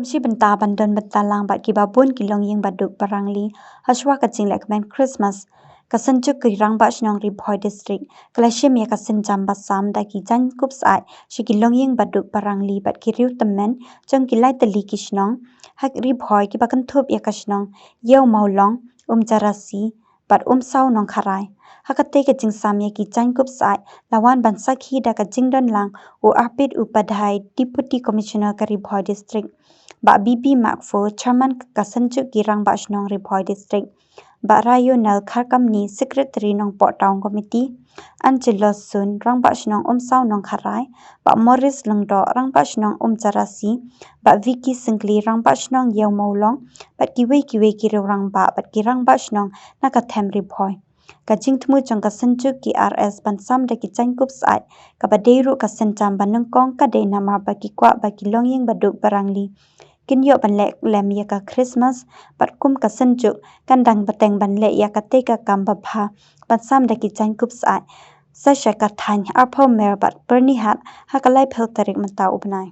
Komsi benta bandon bentalang bat ki babun ki longiing baduk barangli haswa ka Jinglehkmen Khristmas kasenjuk ki rang ba shnong ri Bhoi district kalashim ya kasen jam basam da ki Jaiñkup Syaid shi ki longiing baduk barangli bat ki riu temen jong ki lai teli ki shnong hak ri Bhoi ki bakan thup ya ka shnong yeu maulong jarasi bat saw nong kharai hakate ka jingsam ya ki Jaiñkup Syaid lawan bansakhi da ka jingdon lang u apit upadhai deputy commissioner ka ri Bhoi district ba bibi Mawphor chairman kasenjuk ki rang ba shnong ri Bhoi district ba rayonal kharkamni secretary nong po town committee Angelo sun rang ba shnong saw nong kharai ba Morris lengdo rang ba shnong jarasi ba Vicky singli rang ba shnong yeu maulong bat ki wei ki rang ba bat ki rang ba shnong nakathem ri Bhoi ka jingthmu jong kasenjuk ki RS bansam da ki Jaiñkup Syaid ka badeiru ka senjam banengkong ka de nama ba ki kwa ba ki longiing baduk barangli kinyo banlek lem ya ka Christmas bat kum ka senjuk kandang bateng banle ya ka te ka kam babha bansam da ki Jaiñkup Syaid sa ka thany arpho mer bat pernihat hakalai phel tarik mata ubnai